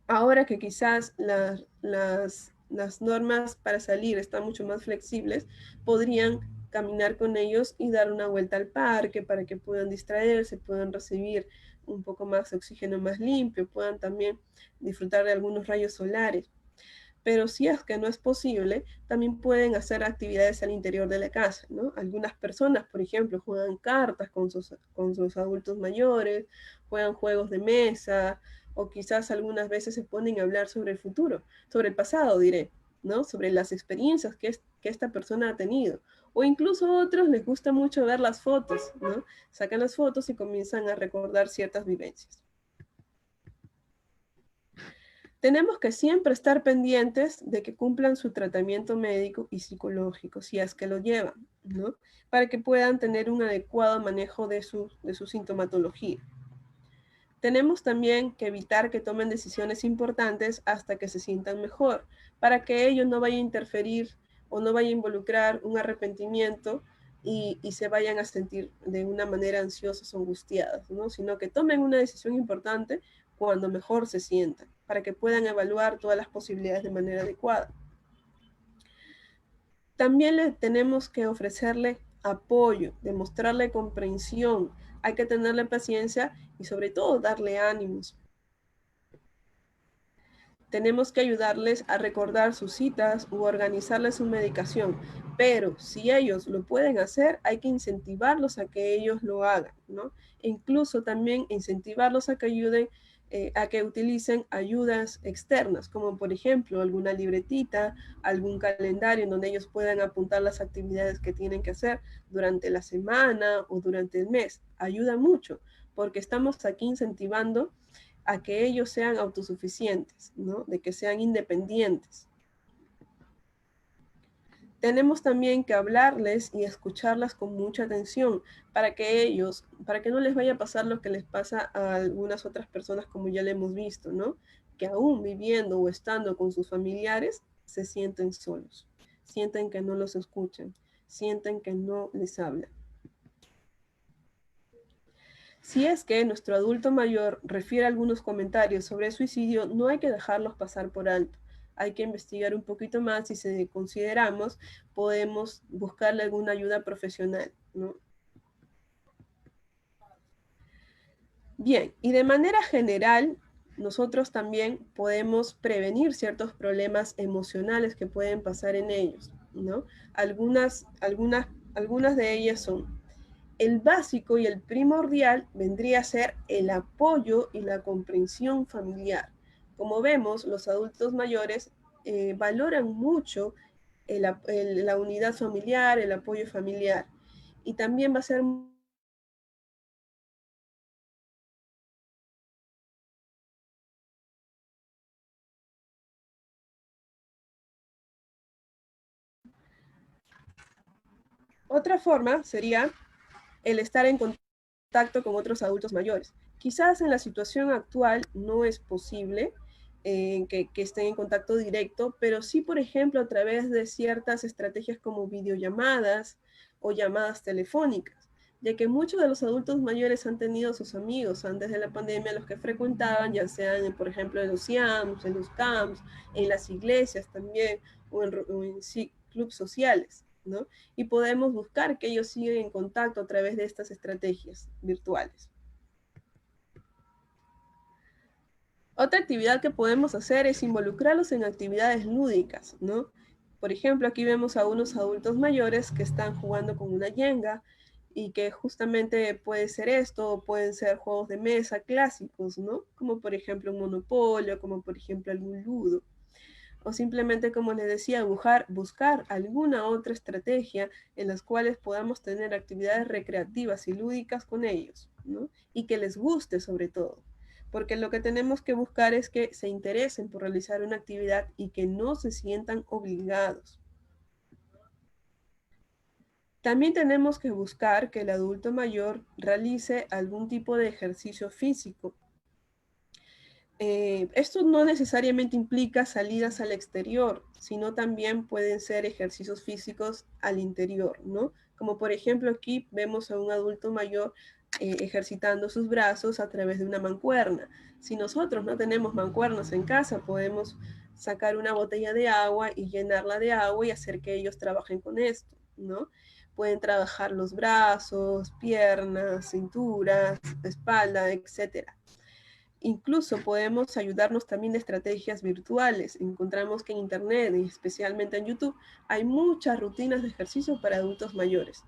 Ahora que quizás las normas para salir están mucho más flexibles, podrían caminar con ellos y dar una vuelta al parque para que puedan distraerse, puedan recibir un poco más de oxígeno más limpio, puedan también disfrutar de algunos rayos solares. Pero si es que no es posible, también pueden hacer actividades al interior de la casa, ¿no? Algunas personas, por ejemplo, juegan cartas con sus adultos mayores, juegan juegos de mesa, o quizás algunas veces se ponen a hablar sobre el futuro, sobre el pasado, diré, ¿no? Sobre las experiencias que esta persona ha tenido. O incluso a otros les gusta mucho ver las fotos, ¿no? Sacan las fotos y comienzan a recordar ciertas vivencias. Tenemos que siempre estar pendientes de que cumplan su tratamiento médico y psicológico, si es que lo llevan, ¿no? Para que puedan tener un adecuado manejo de su sintomatología. Tenemos también que evitar que tomen decisiones importantes hasta que se sientan mejor, para que ello no vaya a interferir o no vaya a involucrar un arrepentimiento y se vayan a sentir de una manera ansiosas o angustiadas, ¿no? Sino que tomen una decisión importante cuando mejor se sientan, para que puedan evaluar todas las posibilidades de manera adecuada. También le tenemos que ofrecerle apoyo, demostrarle comprensión, hay que tenerle paciencia y sobre todo darle ánimos. Tenemos que ayudarles a recordar sus citas u organizarles su medicación, pero si ellos lo pueden hacer, hay que incentivarlos a que ellos lo hagan, ¿no? E incluso también incentivarlos a que ayuden, a que utilicen ayudas externas, como por ejemplo alguna libretita, algún calendario en donde ellos puedan apuntar las actividades que tienen que hacer durante la semana o durante el mes. Ayuda mucho, porque estamos aquí incentivando a que ellos sean autosuficientes, ¿no? De que sean independientes. Tenemos también que hablarles y escucharlas con mucha atención para que ellos, para que no les vaya a pasar lo que les pasa a algunas otras personas como ya le hemos visto, ¿no? Que aún viviendo o estando con sus familiares se sienten solos, sienten que no los escuchan, sienten que no les hablan. Si es que nuestro adulto mayor refiere algunos comentarios sobre suicidio, no hay que dejarlos pasar por alto. Hay que investigar un poquito más y si consideramos, podemos buscarle alguna ayuda profesional, ¿no? Bien, y de manera general, nosotros también podemos prevenir ciertos problemas emocionales que pueden pasar en ellos, ¿no? Algunas de ellas son: el básico y el primordial vendría a ser el apoyo y la comprensión familiar. Como vemos, los adultos mayores valoran mucho la unidad familiar, el apoyo familiar. Y también va a ser otra forma, sería el estar en contacto con otros adultos mayores. Quizás en la situación actual no es posible que estén en contacto directo, pero sí, por ejemplo, a través de ciertas estrategias como videollamadas o llamadas telefónicas, ya que muchos de los adultos mayores han tenido sus amigos antes de la pandemia, los que frecuentaban, ya sean, por ejemplo, en los IAMS, en los CAMPS, en las iglesias también, o en clubes sociales, ¿no? Y podemos buscar que ellos sigan en contacto a través de estas estrategias virtuales. Otra actividad que podemos hacer es involucrarlos en actividades lúdicas, ¿no? Por ejemplo, aquí vemos a unos adultos mayores que están jugando con una yenga y que justamente puede ser esto, o pueden ser juegos de mesa clásicos, ¿no? Como por ejemplo un monopolio, como por ejemplo algún ludo. O simplemente, como les decía, buscar alguna otra estrategia en las cuales podamos tener actividades recreativas y lúdicas con ellos, ¿no? Y que les guste sobre todo. Porque lo que tenemos que buscar es que se interesen por realizar una actividad y que no se sientan obligados. También tenemos que buscar que el adulto mayor realice algún tipo de ejercicio físico. Esto no necesariamente implica salidas al exterior, sino también pueden ser ejercicios físicos al interior, ¿no? Como por ejemplo aquí vemos a un adulto mayor ejercitando sus brazos a través de una mancuerna. Si nosotros no tenemos mancuernas en casa, podemos sacar una botella de agua y llenarla de agua y hacer que ellos trabajen con esto, ¿no? Pueden trabajar los brazos, piernas, cintura, espalda, etcétera. Incluso podemos ayudarnos también de estrategias virtuales. Encontramos que en Internet y especialmente en YouTube hay muchas rutinas de ejercicio para adultos mayores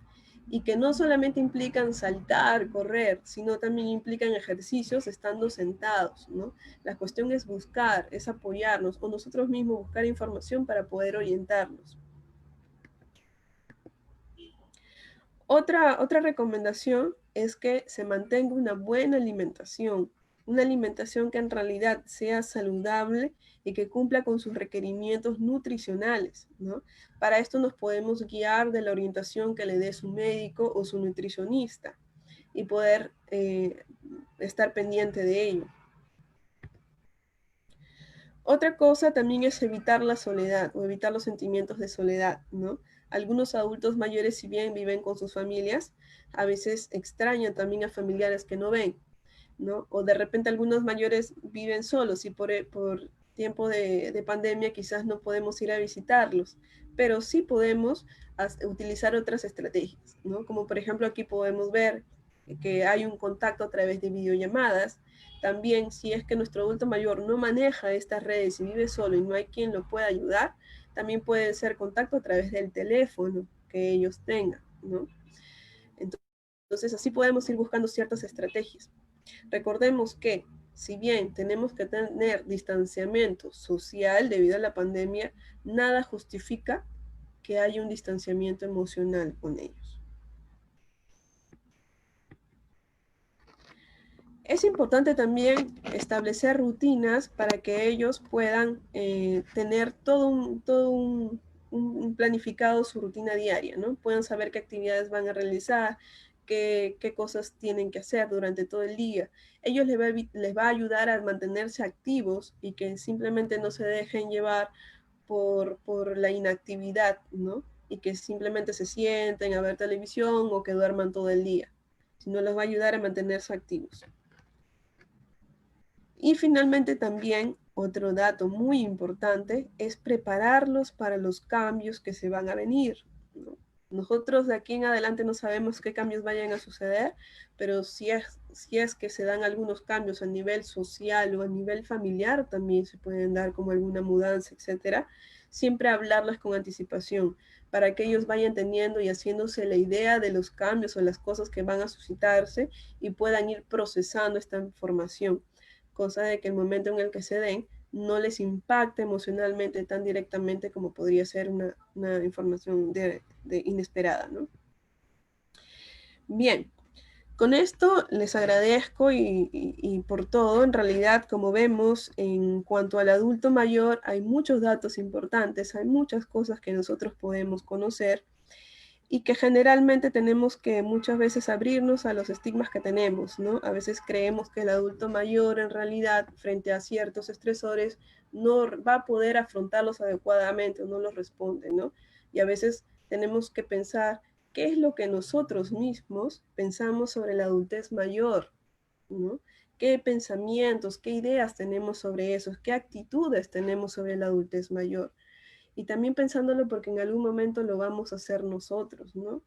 y que no solamente implican saltar, correr, sino también implican ejercicios estando sentados, ¿no? La cuestión es buscar, es apoyarnos o nosotros mismos buscar información para poder orientarnos. Otra recomendación es que se mantenga una alimentación que en realidad sea saludable y que cumpla con sus requerimientos nutricionales, ¿no? Para esto nos podemos guiar de la orientación que le dé su médico o su nutricionista y poder estar pendiente de ello. Otra cosa también es evitar la soledad o evitar los sentimientos de soledad, ¿no? Algunos adultos mayores, si bien viven con sus familias, a veces extrañan también a familiares que no ven, ¿no? O de repente algunos mayores viven solos y por tiempo de pandemia quizás no podemos ir a visitarlos, pero sí podemos utilizar otras estrategias, ¿no? Como por ejemplo aquí podemos ver que hay un contacto a través de videollamadas. También, si es que nuestro adulto mayor no maneja estas redes y vive solo y no hay quien lo pueda ayudar, también puede ser contacto a través del teléfono que ellos tengan, ¿no? Entonces, así podemos ir buscando ciertas estrategias. Recordemos que, si bien tenemos que tener distanciamiento social debido a la pandemia, nada justifica que haya un distanciamiento emocional con ellos. Es importante también establecer rutinas para que ellos puedan tener todo un planificado su rutina diaria, ¿no? Puedan saber qué actividades van a realizar, qué cosas tienen que hacer durante todo el día. Ellos les va a ayudar a mantenerse activos y que simplemente no se dejen llevar por la inactividad, ¿no? Y que simplemente se sienten a ver televisión o que duerman todo el día, sino les va a ayudar a mantenerse activos. Y finalmente también otro dato muy importante es prepararlos para los cambios que se van a venir, ¿no? Nosotros de aquí en adelante no sabemos qué cambios vayan a suceder, pero si es que se dan algunos cambios a nivel social o a nivel familiar, también se pueden dar como alguna mudanza, etcétera. Siempre hablarlas con anticipación para que ellos vayan teniendo y haciéndose la idea de los cambios o las cosas que van a suscitarse y puedan ir procesando esta información, cosa de que el momento en el que se den no les impacte emocionalmente tan directamente como podría ser una información inesperada, ¿no? Bien, con esto les agradezco y por todo. En realidad, como vemos, en cuanto al adulto mayor, hay muchos datos importantes, hay muchas cosas que nosotros podemos conocer y que generalmente tenemos que muchas veces abrirnos a los estigmas que tenemos, ¿no? A veces creemos que el adulto mayor en realidad frente a ciertos estresores no va a poder afrontarlos adecuadamente o no los responde, ¿no? Y a veces tenemos que pensar qué es lo que nosotros mismos pensamos sobre la adultez mayor, ¿no? ¿Qué pensamientos, qué ideas tenemos sobre eso? ¿Qué actitudes tenemos sobre la adultez mayor? Y también pensándolo porque en algún momento lo vamos a hacer nosotros, ¿no?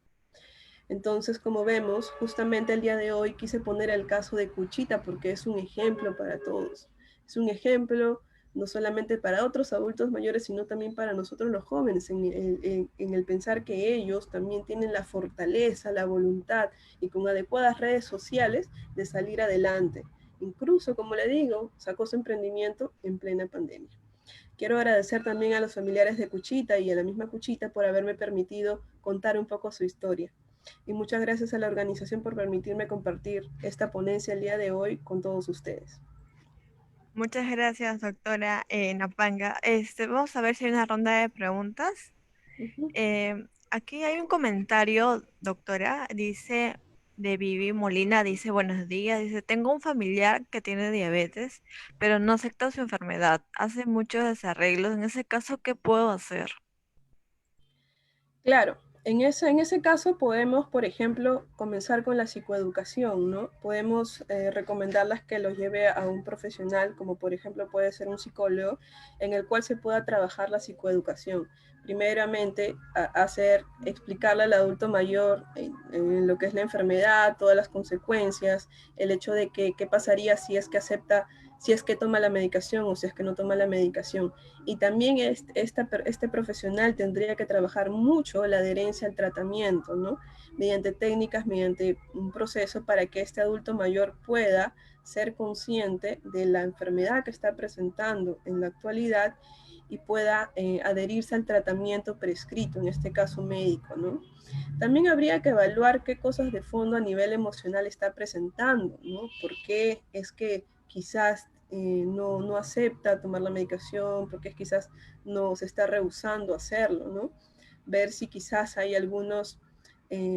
Entonces, como vemos, justamente el día de hoy quise poner el caso de Cuchita porque es un ejemplo para todos. Es un ejemplo no solamente para otros adultos mayores, sino también para nosotros los jóvenes, en el pensar que ellos también tienen la fortaleza, la voluntad y con adecuadas redes sociales de salir adelante. Incluso, como le digo, sacó su emprendimiento en plena pandemia. Quiero agradecer también a los familiares de Cuchita y a la misma Cuchita por haberme permitido contar un poco su historia. Y muchas gracias a la organización por permitirme compartir esta ponencia el día de hoy con todos ustedes. Muchas gracias, doctora Napanga. Vamos a ver si hay una ronda de preguntas. Ujú. Aquí hay un comentario, doctora, dice de Vivi Molina, dice buenos días, dice, tengo un familiar que tiene diabetes, pero no acepta su enfermedad, hace muchos desarreglos. En ese caso, ¿qué puedo hacer? Claro, en ese caso podemos, por ejemplo, comenzar con la psicoeducación, ¿no? Podemos recomendarlas que los lleve a un profesional, como por ejemplo puede ser un psicólogo, en el cual se pueda trabajar la psicoeducación. Primeramente, explicarle al adulto mayor en lo que es la enfermedad, todas las consecuencias, el hecho de que qué pasaría si es que acepta, si es que toma la medicación o si es que no toma la medicación. Y también este profesional tendría que trabajar mucho la adherencia al tratamiento, ¿no? Mediante técnicas, mediante un proceso para que este adulto mayor pueda ser consciente de la enfermedad que está presentando en la actualidad y pueda adherirse al tratamiento prescrito, en este caso médico, ¿no? También habría que evaluar qué cosas de fondo a nivel emocional está presentando, ¿no? ¿Por qué es que quizás no acepta tomar la medicación? ¿Por qué quizás no se está rehusando a hacerlo, ¿no? Ver si quizás hay algunos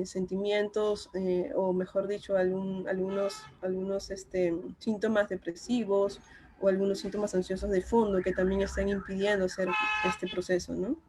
sentimientos, o mejor dicho, algunos síntomas depresivos o algunos síntomas ansiosos de fondo que también están impidiendo hacer este proceso, ¿no?